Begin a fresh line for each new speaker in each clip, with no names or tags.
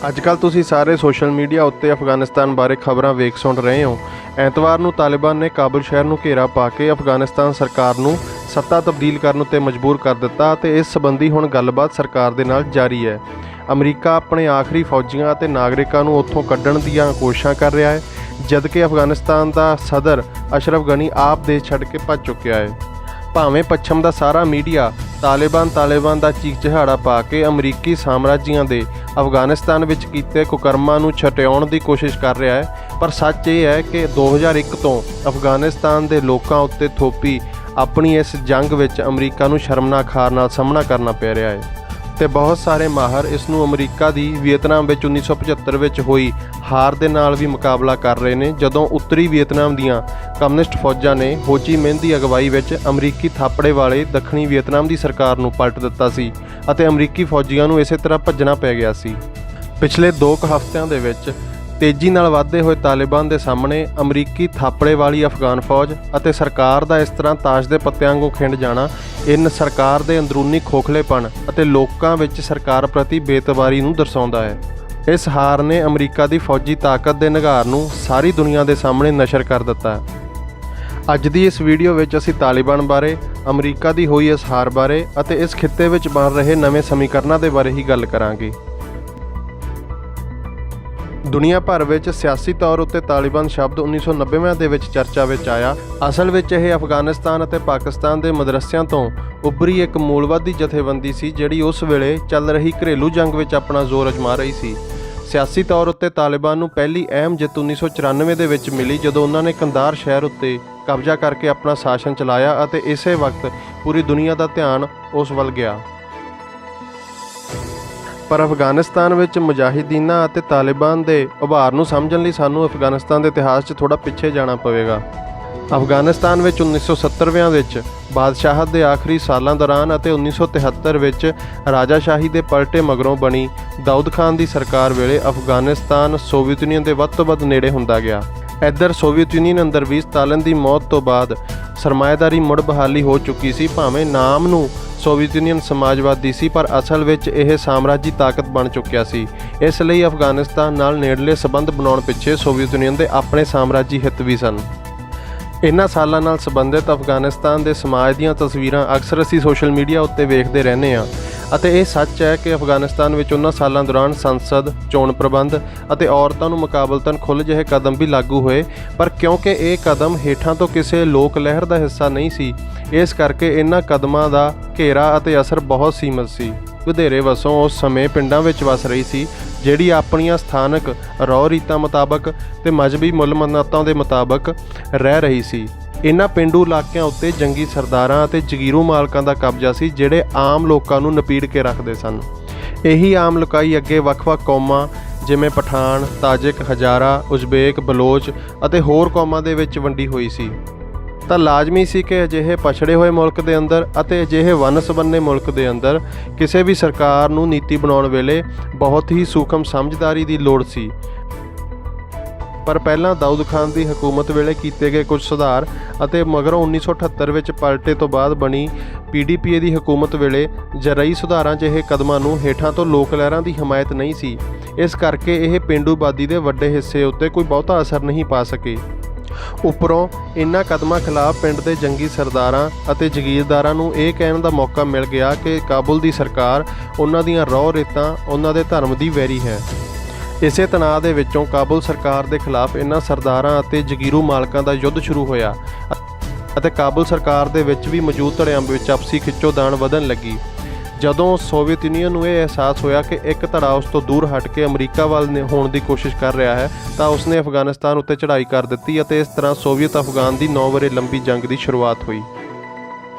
अजकल तुसीं सारे सोशल मीडिया उत्ते अफगानिस्तान बारे खबरां वेख सुण रहे हो। ਐਤਵਾਰ ਨੂੰ ਤਾਲਿਬਾਨ ਨੇ ਕਾਬੁਲ ਸ਼ਹਿਰ ਨੂੰ ਘੇਰਾ ਪਾ ਕੇ ਅਫਗਾਨਿਸਤਾਨ ਸਰਕਾਰ ਨੂੰ ਸੱਤਾ ਤਬਦੀਲ ਕਰਨ ਉੱਤੇ ਮਜਬੂਰ ਕਰ ਦਿੱਤਾ ਅਤੇ ਇਸ ਸੰਬੰਧੀ ਹੁਣ ਗੱਲਬਾਤ ਸਰਕਾਰ ਦੇ ਨਾਲ ਜਾਰੀ ਹੈ। ਅਮਰੀਕਾ ਆਪਣੇ ਆਖਰੀ ਫੌਜੀਆਂ ਅਤੇ ਨਾਗਰਿਕਾਂ ਨੂੰ ਉੱਥੋਂ ਕੱਢਣ ਦੀਆਂ ਕੋਸ਼ਿਸ਼ਾਂ ਕਰ ਰਿਹਾ ਹੈ, ਜਦਕਿ ਅਫਗਾਨਿਸਤਾਨ ਦਾ ਸਦਰ ਅਸ਼ਰਫ ਗਨੀ ਆਪ ਦੇਸ਼ ਛੱਡ ਕੇ ਭੱਜ ਚੁੱਕਿਆ ਹੈ। ਭਾਵੇਂ ਪੱਛਮ ਦਾ ਸਾਰਾ ਮੀਡੀਆ ਤਾਲਿਬਾਨ ਦਾ ਚੀਕ ਚਿਹਾੜਾ ਪਾ ਕੇ ਅਮਰੀਕੀ ਸਾਮਰਾਜੀਆਂ ਦੇ ਅਫਗਾਨਿਸਤਾਨ ਵਿੱਚ ਕੀਤੇ ਕੁਕਰਮਾਂ ਨੂੰ ਛਟਿਆਉਣ ਦੀ ਕੋਸ਼ਿਸ਼ ਕਰ ਰਿਹਾ ਹੈ, ਪਰ ਸੱਚ ਇਹ ਹੈ ਕਿ 2001 ਤੋਂ ਅਫਗਾਨਿਸਤਾਨ ਦੇ ਲੋਕਾਂ ਉੱਤੇ ਥੋਪੀ ਆਪਣੀ ਇਸ ਜੰਗ ਵਿੱਚ ਅਮਰੀਕਾ ਨੂੰ ਸ਼ਰਮਨਾਕ ਹਾਰ ਨਾਲ ਸਾਹਮਣਾ ਕਰਨਾ ਪੈ ਰਿਹਾ ਹੈ ਤੇ ਬਹੁਤ ਸਾਰੇ ਮਾਹਰ ਇਸ ਨੂੰ ਅਮਰੀਕਾ ਦੀ ਵੀਅਤਨਾਮ ਵਿੱਚ 1975 ਵਿੱਚ ਹੋਈ ਹਾਰ ਦੇ ਨਾਲ ਵੀ ਮੁਕਾਬਲਾ ਕਰ ਰਹੇ ਨੇ, ਜਦੋਂ ਉੱਤਰੀ ਵੀਅਤਨਾਮ ਦੀਆਂ ਕਮਿਊਨਿਸਟ ਫੌਜਾਂ ਨੇ ਹੋ ਚੀ ਮਿੰਹ ਦੀ ਅਗਵਾਈ ਵਿੱਚ ਅਮਰੀਕੀ ਥਾਪੜੇ ਵਾਲੇ ਦੱਖਣੀ ਵੀਅਤਨਾਮ ਦੀ ਸਰਕਾਰ ਨੂੰ ਪਲਟ ਦਿੱਤਾ ਸੀ ਅਤੇ ਅਮਰੀਕੀ ਫੌਜੀਆਂ ਨੂੰ ਇਸੇ ਤਰ੍ਹਾਂ ਭੱਜਣਾ ਪੈ ਗਿਆ ਸੀ। ਪਿਛਲੇ 2 ਹਫ਼ਤਿਆਂ ਦੇ ਵਿੱਚ ਤੇਜ਼ੀ ਨਾਲ ਵਧਦੇ ਹੋਏ ਤਾਲਿਬਾਨ ਦੇ ਸਾਹਮਣੇ ਅਮਰੀਕੀ ਥਾਪੜੇ ਵਾਲੀ ਅਫਗਾਨ ਫੌਜ ਅਤੇ ਸਰਕਾਰ ਦਾ ਇਸ ਤਰ੍ਹਾਂ ਤਾਸ਼ ਦੇ ਪੱਤਿਆਂ ਵਾਂਗੂ ਖਿੰਡ ਜਾਣਾ ਇਨ ਸਰਕਾਰ ਦੇ ਅੰਦਰੂਨੀ ਖੋਖਲੇਪਣ ਅਤੇ ਲੋਕਾਂ ਵਿੱਚ ਸਰਕਾਰ ਪ੍ਰਤੀ ਬੇਇਤਬਾਰੀ ਨੂੰ ਦਰਸਾਉਂਦਾ ਹੈ। ਇਸ ਹਾਰ ਨੇ ਅਮਰੀਕਾ ਦੀ ਫੌਜੀ ਤਾਕਤ ਦੇ ਨਿਘਾਰ ਨੂੰ ਸਾਰੀ ਦੁਨੀਆ ਦੇ ਸਾਹਮਣੇ ਨਸ਼ਰ ਕਰ ਦਿੱਤਾ ਹੈ। ਅੱਜ ਦੀ ਇਸ ਵੀਡੀਓ ਵਿੱਚ ਅਸੀਂ ਤਾਲਿਬਾਨ ਬਾਰੇ, ਅਮਰੀਕਾ ਦੀ ਹੋਈ ਇਸ ਹਾਰ ਬਾਰੇ ਅਤੇ ਇਸ ਖਿੱਤੇ ਵਿੱਚ ਬਣ ਰਹੇ ਨਵੇਂ ਸਮੀਕਰਨਾਂ ਦੇ ਬਾਰੇ ਹੀ ਗੱਲ ਕਰਾਂਗੇ। ਦੁਨੀਆ ਭਰ ਵਿੱਚ ਸਿਆਸੀ ਤੌਰ ਉੱਤੇ ਤਾਲਿਬਾਨ ਸ਼ਬਦ 1990ਵਿਆਂ ਦੇ ਵਿੱਚ ਚਰਚਾ ਵਿੱਚ ਆਇਆ। ਅਸਲ ਵਿੱਚ ਇਹ ਅਫਗਾਨਿਸਤਾਨ ਅਤੇ ਪਾਕਿਸਤਾਨ ਦੇ ਮਦਰਸਿਆਂ ਤੋਂ ਉੱਭਰੀ ਇੱਕ ਮੂਲਵਾਦੀ ਜਥੇਬੰਦੀ ਸੀ, ਜਿਹੜੀ ਉਸ ਵੇਲੇ ਚੱਲ ਰਹੀ ਘਰੇਲੂ ਜੰਗ ਵਿੱਚ ਆਪਣਾ ਜ਼ੋਰ ਅਜਮਾ ਰਹੀ ਸੀ। ਸਿਆਸੀ ਤੌਰ ਉੱਤੇ ਤਾਲਿਬਾਨ ਨੂੰ ਪਹਿਲੀ ਅਹਿਮ ਜਿੱਤ 1994 ਦੇ ਵਿੱਚ ਮਿਲੀ, ਜਦੋਂ ਉਹਨਾਂ ਨੇ ਕੰਦਾਰ ਸ਼ਹਿਰ ਉੱਤੇ ਕਬਜ਼ਾ ਕਰਕੇ ਆਪਣਾ ਸ਼ਾਸਨ ਚਲਾਇਆ ਅਤੇ ਇਸੇ ਵਕਤ ਪੂਰੀ ਦੁਨੀਆ ਦਾ ਧਿਆਨ ਉਸ ਵੱਲ ਗਿਆ। ਪਰ ਅਫਗਾਨਿਸਤਾਨ ਵਿੱਚ ਮੁਜਾਹਿਦੀਨਾਂ ਅਤੇ ਤਾਲਿਬਾਨ ਦੇ ਉਭਾਰ ਨੂੰ ਸਮਝਣ ਲਈ ਸਾਨੂੰ ਅਫਗਾਨਿਸਤਾਨ ਦੇ ਇਤਿਹਾਸ 'ਚ ਥੋੜ੍ਹਾ ਪਿੱਛੇ ਜਾਣਾ ਪਵੇਗਾ। ਅਫਗਾਨਿਸਤਾਨ ਵਿੱਚ 1970ਵਿਆਂ ਵਿੱਚ ਬਾਦਸ਼ਾਹਤ ਦੇ ਆਖਰੀ ਸਾਲਾਂ ਦੌਰਾਨ ਅਤੇ 1973 ਵਿੱਚ ਰਾਜਾਸ਼ਾਹੀ ਦੇ ਪਲਟੇ ਮਗਰੋਂ ਬਣੀ ਦਾਊਦ ਖਾਨ ਦੀ ਸਰਕਾਰ ਵੇਲੇ ਅਫਗਾਨਿਸਤਾਨ ਸੋਵੀਅਤ ਯੂਨੀਅਨ ਦੇ ਵੱਧ ਤੋਂ ਵੱਧ ਨੇੜੇ ਹੁੰਦਾ ਗਿਆ। ਇੱਧਰ ਸੋਵੀਅਤ ਯੂਨੀਅਨ ਅੰਦਰ ਵੀ ਸਟਾਲਿਨ ਦੀ ਮੌਤ ਤੋਂ ਬਾਅਦ ਸਰਮਾਏਦਾਰੀ ਮੁੜ ਬਹਾਲੀ ਹੋ ਚੁੱਕੀ ਸੀ। ਭਾਵੇਂ ਨਾਮ ਨੂੰ ਸੋਵੀਅਤ ਯੂਨੀਅਨ ਸਮਾਜਵਾਦੀ ਸੀ, ਪਰ ਅਸਲ ਵਿੱਚ ਇਹ ਸਾਮਰਾਜੀ ਤਾਕਤ ਬਣ ਚੁੱਕਿਆ ਸੀ। ਇਸ ਲਈ ਅਫਗਾਨਿਸਤਾਨ ਨਾਲ ਨੇੜਲੇ ਸੰਬੰਧ ਬਣਾਉਣ ਪਿੱਛੇ ਸੋਵੀਅਤ ਯੂਨੀਅਨ ਦੇ ਆਪਣੇ ਸਾਮਰਾਜੀ ਹਿੱਤ ਵੀ ਸਨ। ਇਹਨਾਂ ਸਾਲਾਂ ਨਾਲ ਸੰਬੰਧਿਤ ਅਫਗਾਨਿਸਤਾਨ ਦੇ ਸਮਾਜ ਦੀਆਂ ਤਸਵੀਰਾਂ ਅਕਸਰ ਅਸੀਂ ਸੋਸ਼ਲ ਮੀਡੀਆ ਉੱਤੇ ਵੇਖਦੇ ਰਹਿੰਦੇ ਹਾਂ ਅਤੇ ਇਹ ਸੱਚ ਹੈ ਕਿ ਅਫਗਾਨਿਸਤਾਨ ਵਿੱਚ ਉਹਨਾਂ ਸਾਲਾਂ ਦੌਰਾਨ ਸੰਸਦ, ਚੋਣ ਪ੍ਰਬੰਧ ਅਤੇ ਔਰਤਾਂ ਨੂੰ ਮੁਕਾਬਲਤਨ ਖੁੱਲ੍ਹ ਜਿਹੇ ਕਦਮ ਵੀ ਲਾਗੂ ਹੋਏ, ਪਰ ਕਿਉਂਕਿ ਇਹ ਕਦਮ ਹੇਠਾਂ ਤੋਂ ਕਿਸੇ ਲੋਕ ਲਹਿਰ ਦਾ ਹਿੱਸਾ ਨਹੀਂ ਸੀ, ਇਸ ਕਰਕੇ ਇਹਨਾਂ ਕਦਮਾਂ ਦਾ ਘੇਰਾ ਅਤੇ ਅਸਰ ਬਹੁਤ ਸੀਮਤ ਸੀ। ਵਧੇਰੇ ਵਸੋਂ ਉਸ ਸਮੇਂ ਪਿੰਡਾਂ ਵਿੱਚ ਵਸ ਰਹੀ ਸੀ, ਜਿਹੜੀ ਆਪਣੀਆਂ ਸਥਾਨਕ ਰਹੁ ਰੀਤਾਂ ਮੁਤਾਬਕ ਤੇ ਮਜ਼ਹਬੀ ਮੁੱਲ ਮੰਨਤਾਂ ਦੇ ਮੁਤਾਬਕ ਰਹਿ ਰਹੀ ਸੀ। ਇਹਨਾਂ ਪੇਂਡੂ ਇਲਾਕਿਆਂ ਉੱਤੇ ਜੰਗੀ ਸਰਦਾਰਾਂ ਅਤੇ ਜਗੀਰੂ ਮਾਲਕਾਂ ਦਾ ਕਬਜ਼ਾ ਸੀ, ਜਿਹੜੇ ਆਮ ਲੋਕਾਂ ਨੂੰ ਨਪੀੜ ਕੇ ਰੱਖਦੇ ਸਨ। ਇਹੀ ਆਮ ਲੁਕਾਈ ਅੱਗੇ ਵੱਖ-ਵੱਖ ਕੌਮਾਂ ਜਿਵੇਂ ਪਠਾਨ, ਤਾਜਿਕ, ਹਜ਼ਾਰਾ, ਉਜ਼ਬੇਕ, ਬਲੋਚ ਅਤੇ ਹੋਰ ਕੌਮਾਂ ਦੇ ਵਿੱਚ ਵੰਡੀ ਹੋਈ ਸੀ। ਤਾਂ ਲਾਜ਼ਮੀ ਸੀ ਕਿ ਅਜਿਹੇ ਪਛੜੇ ਹੋਏ ਮੁਲਕ ਦੇ ਅੰਦਰ ਅਤੇ ਅਜਿਹੇ ਵੰਨ-ਸੁਵੰਨੇ ਮੁਲਕ ਦੇ ਅੰਦਰ ਕਿਸੇ ਵੀ ਸਰਕਾਰ ਨੂੰ ਨੀਤੀ ਬਣਾਉਣ ਵੇਲੇ ਬਹੁਤ ਹੀ ਸੂਖਮ ਸਮਝਦਾਰੀ ਦੀ ਲੋੜ ਸੀ। ਪਰ ਪਹਿਲਾਂ ਦਾਊਦ ਖਾਨ ਦੀ ਹਕੂਮਤ ਵੇਲੇ ਕੀਤੇ ਗਏ ਕੁਝ ਸੁਧਾਰ ਅਤੇ ਮਗਰੋਂ 1978 ਵਿੱਚ ਪਲਟੇ ਤੋਂ ਬਾਅਦ ਬਣੀ PDPA ਦੀ ਹਕੂਮਤ ਵੇਲੇ ਜ਼ਰਈ ਸੁਧਾਰਾਂ ਜਿਹੇ ਕਦਮਾਂ ਨੂੰ ਹੇਠਾਂ ਤੋਂ ਲੋਕ ਲਹਿਰਾਂ ਦੀ ਹਮਾਇਤ ਨਹੀਂ ਸੀ। ਇਸ ਕਰਕੇ ਇਹ ਪੇਂਡੂ ਆਬਾਦੀ ਦੇ ਵੱਡੇ ਹਿੱਸੇ ਉੱਤੇ ਕੋਈ ਬਹੁਤਾ ਅਸਰ ਨਹੀਂ ਪਾ ਸਕੇ। ਉੱਪਰੋਂ ਇਹਨਾਂ ਕਦਮਾਂ ਖਿਲਾਫ ਪਿੰਡ ਦੇ ਜੰਗੀ ਸਰਦਾਰਾਂ ਅਤੇ ਜਗੀਰਦਾਰਾਂ ਨੂੰ ਇਹ ਕਹਿਣ ਦਾ ਮੌਕਾ ਮਿਲ ਗਿਆ ਕਿ ਕਾਬੁਲ ਦੀ ਸਰਕਾਰ ਉਹਨਾਂ ਦੀਆਂ ਰਹੁ ਰੀਤਾਂ, ਉਹਨਾਂ ਦੇ ਧਰਮ ਦੀ ਵੈਰੀ ਹੈ। ਇਸੇ ਤਣਾਅ ਦੇ ਵਿੱਚੋਂ ਕਾਬੁਲ ਸਰਕਾਰ ਦੇ ਖਿਲਾਫ ਇਹਨਾਂ ਸਰਦਾਰਾਂ ਅਤੇ ਜਗੀਰੂ ਮਾਲਕਾਂ ਦਾ ਯੁੱਧ ਸ਼ੁਰੂ ਹੋਇਆ ਅਤੇ ਕਾਬੁਲ ਸਰਕਾਰ ਦੇ ਵਿੱਚ ਵੀ ਮੌਜੂਦ ਧੜਿਆਂ ਵਿੱਚ ਆਪਸੀ ਖਿੱਚੋਤਾਣ ਵਧਣ ਲੱਗੀ। ਜਦੋਂ ਸੋਵੀਅਤ ਯੂਨੀਅਨ ਨੂੰ ਇਹ ਅਹਿਸਾਸ ਹੋਇਆ ਕਿ ਇੱਕ ਧੜਾ ਉਸ ਤੋਂ ਦੂਰ ਹਟ ਕੇ ਅਮਰੀਕਾ ਵੱਲ ਹੋਣ ਦੀ ਕੋਸ਼ਿਸ਼ ਕਰ ਰਿਹਾ ਹੈ, ਤਾਂ ਉਸਨੇ ਅਫਗਾਨਿਸਤਾਨ ਉੱਤੇ ਚੜ੍ਹਾਈ ਕਰ ਦਿੱਤੀ ਅਤੇ ਇਸ ਤਰ੍ਹਾਂ ਸੋਵੀਅਤ ਅਫਗਾਨ ਦੀ 9 ਵਰ੍ਹੇ ਲੰਬੀ ਜੰਗ ਦੀ ਸ਼ੁਰੂਆਤ ਹੋਈ।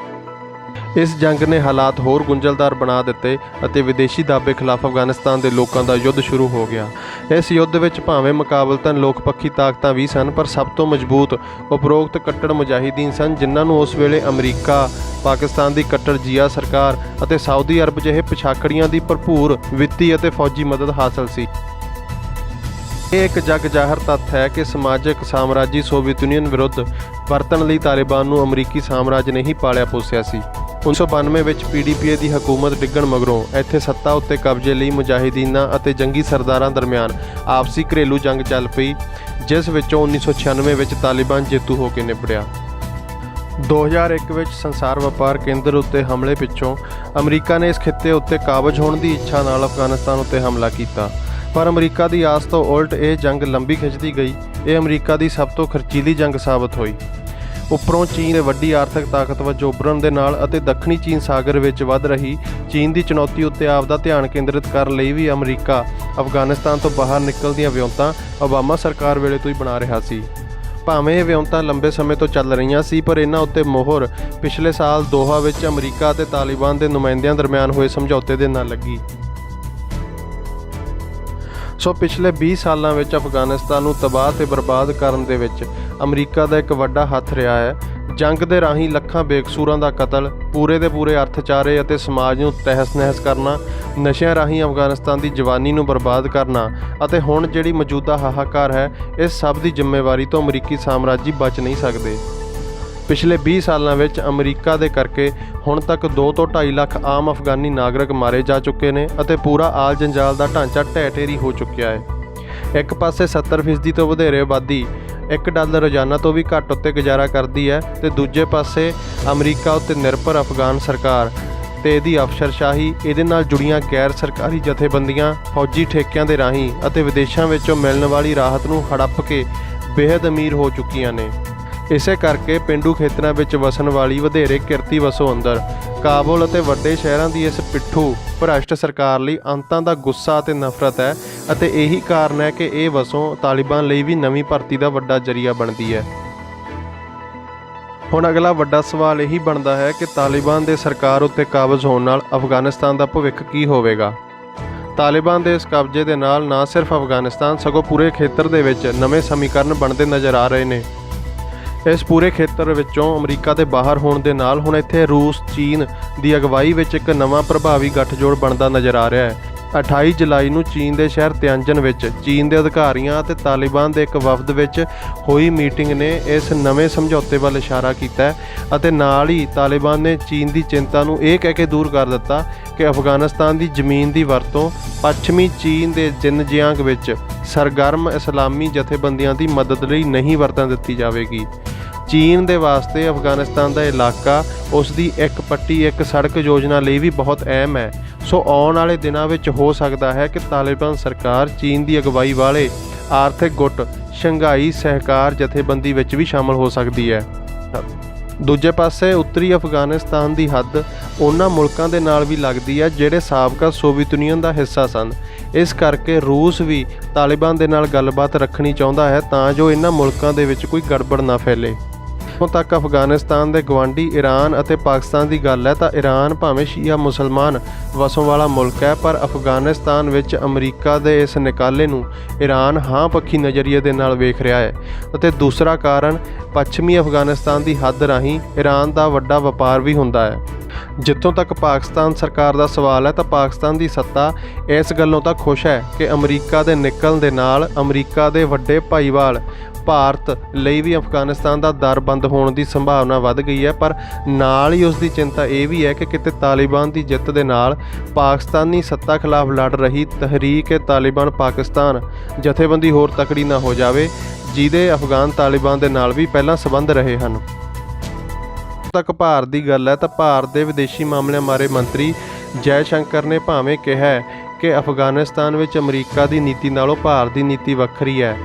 ਇਸ ਜੰਗ ਨੇ ਹਾਲਾਤ ਹੋਰ ਗੁੰਝਲਦਾਰ ਬਣਾ ਦਿੱਤੇ ਅਤੇ ਵਿਦੇਸ਼ੀ ਦਾਅਵੇ ਖਿਲਾਫ ਅਫਗਾਨਿਸਤਾਨ ਦੇ ਲੋਕਾਂ ਦਾ ਯੁੱਧ ਸ਼ੁਰੂ ਹੋ ਗਿਆ। ਇਸ ਯੁੱਧ ਵਿੱਚ ਭਾਵੇਂ ਮੁਕਾਬਲਤਨ ਲੋਕ ਪੱਖੀ ਤਾਕਤਾਂ ਵੀ ਸਨ, ਪਰ ਸਭ ਤੋਂ ਮਜ਼ਬੂਤ ਉਪਰੋਕਤ ਕੱਟੜ ਮੁਜਾਹਿਦੀਨ ਸਨ, ਜਿਨ੍ਹਾਂ ਨੂੰ ਉਸ ਵੇਲੇ ਅਮਰੀਕਾ, ਪਾਕਿਸਤਾਨ ਦੀ ਕੱਟੜ ਜੀਆ ਸਰਕਾਰ ਅਤੇ ਸਾਊਦੀ ਅਰਬ ਜਿਹੇ ਪਛਾਕੜੀਆਂ ਦੀ ਭਰਪੂਰ ਵਿੱਤੀ ਅਤੇ ਫੌਜੀ ਮਦਦ ਹਾਸਲ ਸੀ। ਇਹ ਇੱਕ ਜਗ ਜ਼ਾਹਰ ਤੱਥ ਹੈ ਕਿ ਸਮਾਜਿਕ ਸਾਮਰਾਜੀ ਸੋਵੀਅਤ ਯੂਨੀਅਨ ਵਿਰੁੱਧ ਵਰਤਣ ਲਈ ਤਾਲਿਬਾਨ ਨੂੰ ਅਮਰੀਕੀ ਸਾਮਰਾਜ ਨੇ ਹੀ ਪਾਲਿਆ ਪੋਸਿਆ ਸੀ। 1992 ਵਿੱਚ PDPA ਦੀ ਹਕੂਮਤ ਡਿੱਗਣ ਮਗਰੋਂ ਇੱਥੇ ਸੱਤਾ ਉੱਤੇ ਕਬਜ਼ੇ ਲਈ ਮੁਜਾਹਿਦੀਨਾਂ ਅਤੇ ਜੰਗੀ ਸਰਦਾਰਾਂ ਦਰਮਿਆਨ ਆਪਸੀ ਘਰੇਲੂ ਜੰਗ ਚੱਲ ਪਈ, ਜਿਸ ਵਿੱਚੋਂ 1996 ਵਿੱਚ ਤਾਲਿਬਾਨ ਜੇਤੂ ਹੋ ਕੇ ਨਿਬੜਿਆ। 2001 ਵਿੱਚ ਸੰਸਾਰ ਵਪਾਰ ਕੇਂਦਰ ਉੱਤੇ ਹਮਲੇ ਪਿੱਛੋਂ ਅਮਰੀਕਾ ਨੇ ਇਸ ਖਿੱਤੇ ਉੱਤੇ ਕਾਬਜ਼ ਹੋਣ ਦੀ ਇੱਛਾ ਨਾਲ ਅਫਗਾਨਿਸਤਾਨ ਉੱਤੇ ਹਮਲਾ ਕੀਤਾ, ਪਰ ਅਮਰੀਕਾ ਦੀ ਆਸ ਤੋਂ ਉਲਟ ਇਹ ਜੰਗ ਲੰਬੀ ਖਿੱਚਦੀ ਗਈ। ਇਹ ਅਮਰੀਕਾ ਦੀ ਸਭ ਤੋਂ ਖਰਚੀਲੀ ਜੰਗ ਸਾਬਤ ਹੋਈ। ਉੱਪਰੋਂ ਚੀਨ ਦੇ ਵੱਡੀ ਆਰਥਿਕ ਤਾਕਤ ਵਜੋਂ ਉੱਭਰਨ ਦੇ ਨਾਲ ਅਤੇ ਦੱਖਣੀ ਚੀਨ ਸਾਗਰ ਵਿੱਚ ਵੱਧ ਰਹੀ ਚੀਨ ਦੀ ਚੁਣੌਤੀ ਉੱਤੇ ਆਪ ਦਾ ਧਿਆਨ ਕੇਂਦਰਿਤ ਕਰਨ ਲਈ ਵੀ ਅਮਰੀਕਾ ਅਫਗਾਨਿਸਤਾਨ ਤੋਂ ਬਾਹਰ ਨਿਕਲਣ ਦੀਆਂ ਵਿਉਂਤਾਂ ਓਬਾਮਾ ਸਰਕਾਰ ਵੇਲੇ ਤੋਂ ਹੀ ਬਣਾ ਰਿਹਾ ਸੀ। ਭਾਵੇਂ ਇਹ ਵਿਉਂਤਾਂ ਲੰਬੇ ਸਮੇਂ ਤੋਂ ਚੱਲ ਰਹੀਆਂ ਸੀ, ਪਰ ਇਹਨਾਂ ਉੱਤੇ ਮੋਹਰ ਪਿਛਲੇ ਸਾਲ ਦੋਹਾ ਵਿੱਚ ਅਮਰੀਕਾ ਅਤੇ ਤਾਲਿਬਾਨ ਦੇ ਨੁਮਾਇੰਦਿਆਂ ਦਰਮਿਆਨ ਹੋਏ ਸਮਝੌਤੇ ਦੇ ਨਾਲ ਲੱਗੀ। ਸੋ ਪਿਛਲੇ 20 ਸਾਲਾਂ ਵਿੱਚ ਅਫਗਾਨਿਸਤਾਨ ਨੂੰ ਤਬਾਹ ਤੇ ਬਰਬਾਦ ਕਰਨ ਦੇ ਵਿੱਚ ਅਮਰੀਕਾ ਦਾ ਇੱਕ ਵੱਡਾ ਹੱਥ ਰਿਹਾ ਹੈ। ਜੰਗ ਦੇ ਰਾਹੀਂ ਲੱਖਾਂ ਬੇਕਸੂਰਾਂ ਦਾ ਕਤਲ, ਪੂਰੇ ਦੇ ਪੂਰੇ ਅਰਥਚਾਰੇ ਅਤੇ ਸਮਾਜ ਨੂੰ ਤਹਿਸ-ਨਹਿਸ ਕਰਨਾ, ਨਸ਼ਿਆਂ ਰਾਹੀਂ ਅਫਗਾਨਿਸਤਾਨ ਦੀ ਜਵਾਨੀ ਨੂੰ ਬਰਬਾਦ ਕਰਨਾ ਅਤੇ ਹੁਣ ਜਿਹੜੀ ਮੌਜੂਦਾ ਹਾਹਾਕਾਰ ਹੈ, ਇਸ ਸਭ ਦੀ ਜ਼ਿੰਮੇਵਾਰੀ ਤੋਂ ਅਮਰੀਕੀ ਸਾਮਰਾਜੀ ਬਚ ਨਹੀਂ ਸਕਦੇ। ਪਿਛਲੇ 20 ਸਾਲਾਂ ਵਿੱਚ ਅਮਰੀਕਾ ਦੇ ਕਰਕੇ ਹੁਣ ਤੱਕ 2 ਤੋਂ 2.5 ਲੱਖ ਆਮ ਅਫਗਾਨੀ ਨਾਗਰਿਕ ਮਾਰੇ ਜਾ ਚੁੱਕੇ ਨੇ ਅਤੇ ਪੂਰਾ ਆਲ ਜੰਜਾਲ ਦਾ ਢਾਂਚਾ ਢਹਿ-ਢੇਰੀ ਹੋ ਚੁੱਕਿਆ ਹੈ। ਇੱਕ ਪਾਸੇ 70% ਤੋਂ ਵਧੇਰੇ ਆਬਾਦੀ $1 ਰੋਜ਼ਾਨਾ ਤੋਂ ਵੀ ਘੱਟ ਉੱਤੇ ਗੁਜ਼ਾਰਾ ਕਰਦੀ ਹੈ ਤੇ ਦੂਜੇ ਪਾਸੇ ਅਮਰੀਕਾ ਉੱਤੇ ਨਿਰਭਰ ਅਫਗਾਨ ਸਰਕਾਰ ਤੇ ਇਹਦੀ ਅਫਸਰਸ਼ਾਹੀ, ਇਹਦੇ ਨਾਲ ਜੁੜੀਆਂ ਗੈਰ ਸਰਕਾਰੀ ਜਥੇਬੰਦੀਆਂ ਫੌਜੀ ਠੇਕਿਆਂ ਦੇ ਰਾਹੀਂ ਅਤੇ ਵਿਦੇਸ਼ਾਂ ਵਿੱਚੋਂ ਮਿਲਣ ਵਾਲੀ ਰਾਹਤ ਨੂੰ ਹੜੱਪ ਕੇ ਬੇਹੱਦ ਅਮੀਰ ਹੋ ਚੁੱਕੀਆਂ ਨੇ। ਇਸੇ ਕਰਕੇ ਪੇਂਡੂ ਖੇਤਰਾਂ ਵਿੱਚ ਵਸਣ ਵਾਲੀ ਵਧੇਰੇ ਕਿਰਤੀ ਵਸੋਂ ਅੰਦਰ ਕਾਬੁਲ ਅਤੇ ਵੱਡੇ ਸ਼ਹਿਰਾਂ ਦੀ ਇਸ ਪਿੱਠੂ ਭ੍ਰਸ਼ਟ ਸਰਕਾਰ ਲਈ ਅੰਤਾਂ ਦਾ ਗੁੱਸਾ ਅਤੇ ਨਫ਼ਰਤ ਹੈ ਅਤੇ ਇਹੀ ਕਾਰਨ ਹੈ ਕਿ ਇਹ ਵਸੋਂ ਤਾਲਿਬਾਨ ਲਈ ਵੀ ਨਵੀਂ ਭਰਤੀ ਦਾ ਵੱਡਾ ਜ਼ਰੀਆ ਬਣਦੀ ਹੈ। ਹੁਣ ਅਗਲਾ ਵੱਡਾ ਸਵਾਲ ਇਹੀ ਬਣਦਾ ਹੈ ਕਿ ਤਾਲਿਬਾਨ ਦੇ ਸਰਕਾਰ ਉੱਤੇ ਕਾਬਜ਼ ਹੋਣ ਨਾਲ ਅਫਗਾਨਿਸਤਾਨ ਦਾ ਭਵਿੱਖ ਕੀ ਹੋਵੇਗਾ। ਤਾਲਿਬਾਨ ਦੇ ਇਸ ਕਬਜ਼ੇ ਦੇ ਨਾਲ ਨਾ ਸਿਰਫ ਅਫਗਾਨਿਸਤਾਨ ਸਗੋਂ ਪੂਰੇ ਖੇਤਰ ਦੇ ਵਿੱਚ ਨਵੇਂ ਸਮੀਕਰਨ ਬਣਦੇ ਨਜ਼ਰ ਆ ਰਹੇ ਨੇ। ਇਸ ਪੂਰੇ ਖੇਤਰ ਵਿੱਚੋਂ ਅਮਰੀਕਾ ਦੇ ਬਾਹਰ ਹੋਣ ਦੇ ਨਾਲ ਹੁਣ ਇੱਥੇ ਰੂਸ, ਚੀਨ ਦੀ ਅਗਵਾਈ ਵਿੱਚ ਇੱਕ ਨਵਾਂ ਪ੍ਰਭਾਵੀ ਗੱਠਜੋੜ ਬਣਦਾ ਨਜ਼ਰ ਆ ਰਿਹਾ ਹੈ। 28 ਜੁਲਾਈ ਨੂੰ ਚੀਨ ਦੇ ਸ਼ਹਿਰ ਤਿਆਂਜਨ ਵਿੱਚ ਚੀਨ ਦੇ ਅਧਿਕਾਰੀਆਂ ਅਤੇ ਤਾਲਿਬਾਨ ਦੇ ਇੱਕ ਵਫਦ ਵਿੱਚ ਹੋਈ ਮੀਟਿੰਗ ਨੇ ਇਸ ਨਵੇਂ ਸਮਝੌਤੇ ਵੱਲ ਇਸ਼ਾਰਾ ਕੀਤਾ ਅਤੇ ਨਾਲ ਹੀ ਤਾਲਿਬਾਨ ਨੇ ਚੀਨ ਦੀ ਚਿੰਤਾ ਨੂੰ ਇਹ ਕਹਿ ਕੇ ਦੂਰ ਕਰ ਦਿੱਤਾ ਕਿ ਅਫਗਾਨਿਸਤਾਨ ਦੀ ਜ਼ਮੀਨ ਦੀ ਵਰਤੋਂ ਪੱਛਮੀ ਚੀਨ ਦੇ ਜਿਨਜਿਆਂਗ ਵਿੱਚ ਸਰਗਰਮ ਇਸਲਾਮੀ ਜਥੇਬੰਦੀਆਂ ਦੀ ਮਦਦ ਲਈ ਨਹੀਂ ਵਰਤਣ ਦਿੱਤੀ ਜਾਵੇਗੀ। ਚੀਨ ਦੇ ਵਾਸਤੇ ਅਫਗਾਨਿਸਤਾਨ ਦਾ ਇਲਾਕਾ ਉਸ ਦੀ ਇੱਕ ਪੱਟੀ ਇੱਕ ਸੜਕ ਯੋਜਨਾ ਲਈ ਵੀ ਬਹੁਤ ਅਹਿਮ ਹੈ। ਸੋ ਆਉਣ ਵਾਲੇ ਦਿਨਾਂ ਵਿੱਚ ਹੋ ਸਕਦਾ ਹੈ ਕਿ ਤਾਲਿਬਾਨ ਸਰਕਾਰ ਚੀਨ ਦੀ ਅਗਵਾਈ ਵਾਲੇ ਆਰਥਿਕ ਗੁੱਟ ਸ਼ੰਘਾਈ ਸਹਿਕਾਰ ਜਥੇਬੰਦੀ ਵਿੱਚ ਵੀ ਸ਼ਾਮਲ ਹੋ ਸਕਦੀ ਹੈ। ਦੂਜੇ ਪਾਸੇ ਉੱਤਰੀ ਅਫਗਾਨਿਸਤਾਨ ਦੀ ਹੱਦ ਉਹਨਾਂ ਮੁਲਕਾਂ ਦੇ ਨਾਲ ਵੀ ਲੱਗਦੀ ਹੈ ਜਿਹੜੇ ਸਾਬਕਾ ਸੋਵੀਅਤ ਯੂਨੀਅਨ ਦਾ ਹਿੱਸਾ ਸਨ। ਇਸ ਕਰਕੇ ਰੂਸ ਵੀ ਤਾਲਿਬਾਨ ਦੇ ਨਾਲ ਗੱਲਬਾਤ ਰੱਖਣੀ ਚਾਹੁੰਦਾ ਹੈ ਤਾਂ ਜੋ ਇਹਨਾਂ ਮੁਲਕਾਂ ਦੇ ਵਿੱਚ ਕੋਈ ਗੜਬੜ ਨਾ ਫੈਲੇ। ਹੁਣ ਤੱਕ ਅਫਗਾਨਿਸਤਾਨ ਦੇ ਗਵਾਂਢੀ ਈਰਾਨ ਅਤੇ ਪਾਕਿਸਤਾਨ ਦੀ ਗੱਲ ਹੈ ਤਾਂ ਈਰਾਨ ਭਾਵੇਂ ਸ਼ੀਆ ਮੁਸਲਮਾਨ ਵਸੋਂ ਵਾਲਾ ਮੁਲਕ ਹੈ, ਪਰ ਅਫਗਾਨਿਸਤਾਨ ਵਿੱਚ ਅਮਰੀਕਾ ਦੇ ਇਸ ਨਿਕਾਲੇ ਨੂੰ ਈਰਾਨ ਹਾਂ ਪੱਖੀ ਨਜ਼ਰੀਏ ਦੇ ਨਾਲ ਵੇਖ ਰਿਹਾ ਹੈ। ਅਤੇ ਦੂਸਰਾ ਕਾਰਨ ਪੱਛਮੀ ਅਫਗਾਨਿਸਤਾਨ ਦੀ ਹੱਦ ਰਾਹੀਂ ਈਰਾਨ ਦਾ ਵੱਡਾ ਵਪਾਰ ਵੀ ਹੁੰਦਾ ਹੈ। ਜਿੱਥੋਂ ਤੱਕ ਪਾਕਿਸਤਾਨ ਸਰਕਾਰ ਦਾ ਸਵਾਲ ਹੈ ਤਾਂ ਪਾਕਿਸਤਾਨ ਦੀ ਸੱਤਾ ਇਸ ਗੱਲੋਂ ਤਾਂ ਖੁਸ਼ ਹੈ ਕਿ ਅਮਰੀਕਾ ਦੇ ਨਿਕਲਣ ਦੇ ਨਾਲ ਅਮਰੀਕਾ ਦੇ ਵੱਡੇ ਭਾਈਵਾਲ ਭਾਰਤ ਲਈ ਵੀ ਅਫਗਾਨਿਸਤਾਨ ਦਾ ਦਰ ਬੰਦ ਹੋਣ ਦੀ ਸੰਭਾਵਨਾ ਵੱਧ ਗਈ ਹੈ, ਪਰ ਨਾਲ ਹੀ ਉਸ ਦੀ ਚਿੰਤਾ ਇਹ ਵੀ ਹੈ ਕਿ ਕਿਤੇ ਤਾਲਿਬਾਨ ਦੀ ਜਿੱਤ ਦੇ ਨਾਲ ਪਾਕਿਸਤਾਨੀ ਸੱਤਾ ਖਿਲਾਫ ਲੜ ਰਹੀ ਤਹਿਰੀਕ-ਏ-ਤਾਲਿਬਾਨ ਪਾਕਿਸਤਾਨ ਜਥੇਬੰਦੀ ਹੋਰ ਤਕੜੀ ਨਾ ਹੋ ਜਾਵੇ, ਜਿਹਦੇ ਅਫਗਾਨ ਤਾਲਿਬਾਨ ਦੇ ਨਾਲ ਵੀ ਪਹਿਲਾਂ ਸਬੰਧ ਰਹੇ ਹਨ। ਤੱਕ ਭਾਰਤ ਦੀ ਗੱਲ ਹੈ ਤਾਂ ਭਾਰਤ ਦੇ ਵਿਦੇਸ਼ੀ ਮਾਮਲਿਆਂ ਬਾਰੇ ਮੰਤਰੀ ਜੈ ਸ਼ੰਕਰ ਨੇ ਭਾਵੇਂ ਕਿਹਾ ਕਿ ਅਫਗਾਨਿਸਤਾਨ ਵਿੱਚ ਅਮਰੀਕਾ ਦੀ ਨੀਤੀ ਨਾਲੋਂ ਭਾਰਤ ਦੀ ਨੀਤੀ ਵੱਖਰੀ ਹੈ,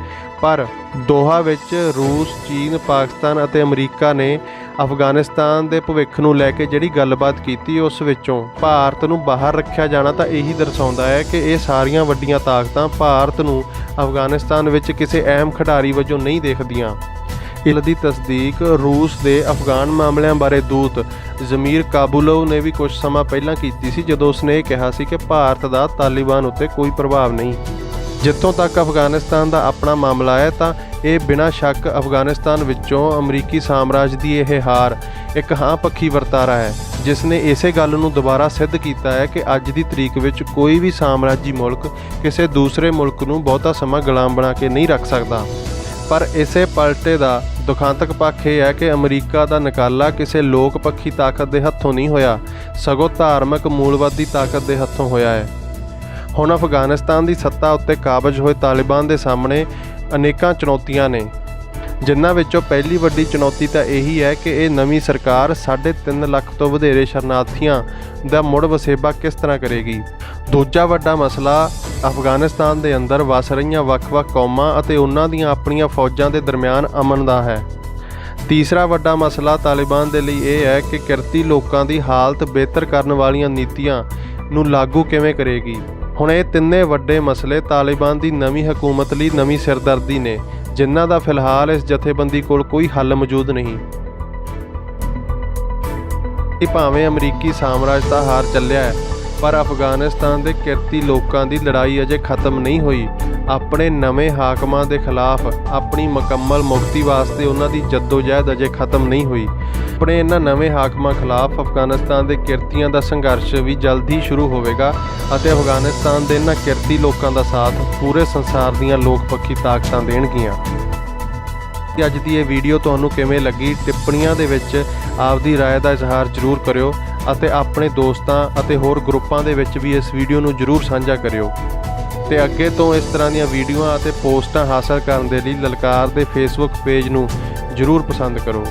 ਪਰ ਦੋਹਾ ਵਿੱਚ ਰੂਸ, ਚੀਨ, ਪਾਕਿਸਤਾਨ ਅਤੇ ਅਮਰੀਕਾ ਨੇ ਅਫਗਾਨਿਸਤਾਨ ਦੇ ਭਵਿੱਖ ਨੂੰ ਲੈ ਕੇ ਜਿਹੜੀ ਗੱਲਬਾਤ ਕੀਤੀ ਉਸ ਵਿੱਚੋਂ ਭਾਰਤ ਨੂੰ ਬਾਹਰ ਰੱਖਿਆ ਜਾਣਾ ਤਾਂ ਇਹੀ ਦਰਸਾਉਂਦਾ ਹੈ ਕਿ ਇਹ ਸਾਰੀਆਂ ਵੱਡੀਆਂ ਤਾਕਤਾਂ ਭਾਰਤ ਨੂੰ ਅਫਗਾਨਿਸਤਾਨ ਵਿੱਚ ਕਿਸੇ ਅਹਿਮ ਖਿਡਾਰੀ ਵਜੋਂ ਨਹੀਂ ਦੇਖਦੀਆਂ। ਇਸ ਦੀ ਤਸਦੀਕ ਰੂਸ ਦੇ ਅਫਗਾਨ ਮਾਮਲਿਆਂ ਬਾਰੇ ਦੂਤ ਜ਼ਮੀਰ ਕਾਬੁਲੋਵ ਨੇ ਵੀ ਕੁਝ ਸਮਾਂ ਪਹਿਲਾਂ ਕੀਤੀ ਸੀ, ਜਦੋਂ ਉਸਨੇ ਇਹ ਕਿਹਾ ਸੀ ਕਿ ਭਾਰਤ ਦਾ ਤਾਲਿਬਾਨ ਉੱਤੇ ਕੋਈ ਪ੍ਰਭਾਵ ਨਹੀਂ। ਜਿੱਥੋਂ ਤੱਕ ਅਫਗਾਨਿਸਤਾਨ ਦਾ ਆਪਣਾ ਮਾਮਲਾ ਹੈ ਤਾਂ ਇਹ ਬਿਨਾਂ ਸ਼ੱਕ ਅਫਗਾਨਿਸਤਾਨ ਵਿੱਚੋਂ ਅਮਰੀਕੀ ਸਾਮਰਾਜ ਦੀ ਇਹ ਹਾਰ ਇੱਕ ਹਾਂ ਪੱਖੀ ਵਰਤਾਰਾ ਹੈ, ਜਿਸ ਨੇ ਇਸੇ ਗੱਲ ਨੂੰ ਦੁਬਾਰਾ ਸਿੱਧ ਕੀਤਾ ਹੈ ਕਿ ਅੱਜ ਦੀ ਤਰੀਕ ਵਿੱਚ ਕੋਈ ਵੀ ਸਾਮਰਾਜੀ ਮੁਲਕ ਕਿਸੇ ਦੂਸਰੇ ਮੁਲਕ ਨੂੰ ਬਹੁਤਾ ਸਮਾਂ ਗੁਲਾਮ ਬਣਾ ਕੇ ਨਹੀਂ ਰੱਖ ਸਕਦਾ। ਪਰ ਇਸੇ ਪਲਟੇ ਦਾ ਦੁਖਾਂਤਕ ਪੱਖ ਇਹ ਹੈ ਕਿ ਅਮਰੀਕਾ ਦਾ ਨਿਕਾਲਾ ਕਿਸੇ ਲੋਕ ਪੱਖੀ ਤਾਕਤ ਦੇ ਹੱਥੋਂ ਨਹੀਂ ਹੋਇਆ, ਸਗੋਂ ਧਾਰਮਿਕ ਮੂਲਵਾਦੀ ਤਾਕਤ ਦੇ ਹੱਥੋਂ ਹੋਇਆ ਹੈ। ਹੁਣ ਅਫਗਾਨਿਸਤਾਨ ਦੀ ਸੱਤਾ ਉੱਤੇ ਕਾਬਜ਼ ਹੋਏ ਤਾਲਿਬਾਨ ਦੇ ਸਾਹਮਣੇ ਅਨੇਕਾਂ ਚੁਣੌਤੀਆਂ ਨੇ, ਜਿਨ੍ਹਾਂ ਵਿੱਚੋਂ ਪਹਿਲੀ ਵੱਡੀ ਚੁਣੌਤੀ ਤਾਂ ਇਹੀ ਹੈ ਕਿ ਇਹ ਨਵੀਂ ਸਰਕਾਰ 3.5 ਲੱਖ ਤੋਂ ਵਧੇਰੇ ਸ਼ਰਨਾਰਥੀਆਂ ਦਾ ਮੁੜ ਵਸੇਬਾ ਕਿਸ ਤਰ੍ਹਾਂ ਕਰੇਗੀ। ਦੂਜਾ ਵੱਡਾ ਮਸਲਾ ਅਫਗਾਨਿਸਤਾਨ ਦੇ ਅੰਦਰ ਵਸ ਰਹੀਆਂ ਵੱਖ-ਵੱਖ ਕੌਮਾਂ ਅਤੇ ਉਹਨਾਂ ਦੀਆਂ ਆਪਣੀਆਂ ਫੌਜਾਂ ਦੇ ਦਰਮਿਆਨ ਅਮਨ ਦਾ ਹੈ। ਤੀਸਰਾ ਵੱਡਾ ਮਸਲਾ ਤਾਲਿਬਾਨ ਦੇ ਲਈ ਇਹ ਹੈ ਕਿ ਕਿਰਤੀ ਲੋਕਾਂ ਦੀ ਹਾਲਤ ਬਿਹਤਰ ਕਰਨ ਵਾਲੀਆਂ ਨੀਤੀਆਂ ਨੂੰ ਲਾਗੂ ਕਿਵੇਂ ਕਰੇਗੀ। ਹੁਣ ਇਹ ਤਿੰਨੇ ਵੱਡੇ ਮਸਲੇ ਤਾਲਿਬਾਨ ਦੀ ਨਵੀਂ ਹਕੂਮਤ ਲਈ ਨਵੀਂ ਸਿਰਦਰਦੀ ਨੇ, ਜਿਨ੍ਹਾਂ ਦਾ ਫਿਲਹਾਲ ਇਸ ਜਥੇਬੰਦੀ ਕੋਲ ਕੋਈ ਹੱਲ ਮੌਜੂਦ ਨਹੀਂ। ਭਾਵੇਂ ਅਮਰੀਕੀ ਸਾਮਰਾਜ ਦਾ ਹਾਰ ਚੱਲਿਆ ਹੈ, ਪਰ ਅਫਗਾਨਿਸਤਾਨ ਦੇ ਕਿਰਤੀ ਲੋਕਾਂ ਦੀ ਲੜਾਈ ਅਜੇ ਖਤਮ ਨਹੀਂ ਹੋਈ। ਆਪਣੇ ਨਵੇਂ ਹਾਕਮਾਂ ਦੇ ਖਿਲਾਫ ਆਪਣੀ ਮੁਕੰਮਲ ਮੁਕਤੀ ਵਾਸਤੇ ਉਹਨਾਂ ਦੀ ਜੱਦੋ-ਜਹਿਦ ਅਜੇ ਖਤਮ ਨਹੀਂ ਹੋਈ। ਆਪਣੇ ਇਹਨਾਂ ਨਵੇਂ ਹਾਕਮਾਂ ਖਿਲਾਫ ਅਫਗਾਨਿਸਤਾਨ ਦੇ ਕਿਰਤੀਆਂ ਦਾ ਸੰਘਰਸ਼ ਵੀ ਜਲਦੀ ਸ਼ੁਰੂ ਹੋਵੇਗਾ ਅਤੇ ਅਫਗਾਨਿਸਤਾਨ ਦੇ ਇਹਨਾਂ ਕਿਰਤੀ ਲੋਕਾਂ ਦਾ ਸਾਥ ਪੂਰੇ ਸੰਸਾਰ ਦੀਆਂ ਲੋਕਪੱਖੀ ਤਾਕਤਾਂ ਦੇਣਗੀਆਂ। ਅੱਜ ਦੀ ਇਹ ਵੀਡੀਓ ਤੁਹਾਨੂੰ ਕਿਵੇਂ ਲੱਗੀ, ਟਿੱਪਣੀਆਂ ਦੇ ਵਿੱਚ ਆਪਦੀ ਰਾਏ ਦਾ ਇਜ਼ਹਾਰ ਜ਼ਰੂਰ ਕਰਿਓ ਅਤੇ ਆਪਣੇ ਦੋਸਤਾਂ ਅਤੇ ਹੋਰ ਗਰੁੱਪਾਂ ਦੇ ਵਿੱਚ ਵੀ ਇਸ ਵੀਡੀਓ ਨੂੰ ਜ਼ਰੂਰ ਸਾਂਝਾ ਕਰਿਓ। ਤੇ ਅੱਗੇ ਤੋਂ ਇਸ ਤਰ੍ਹਾਂ ਦੀਆਂ ਵੀਡੀਓਆਂ ਅਤੇ ਪੋਸਟਾਂ ਹਾਸਲ ਕਰਨ ਦੇ ਲਈ ਲਲਕਾਰ ਦੇ ਫੇਸਬੁੱਕ ਪੇਜ ਨੂੰ ਜ਼ਰੂਰ ਪਸੰਦ ਕਰੋ।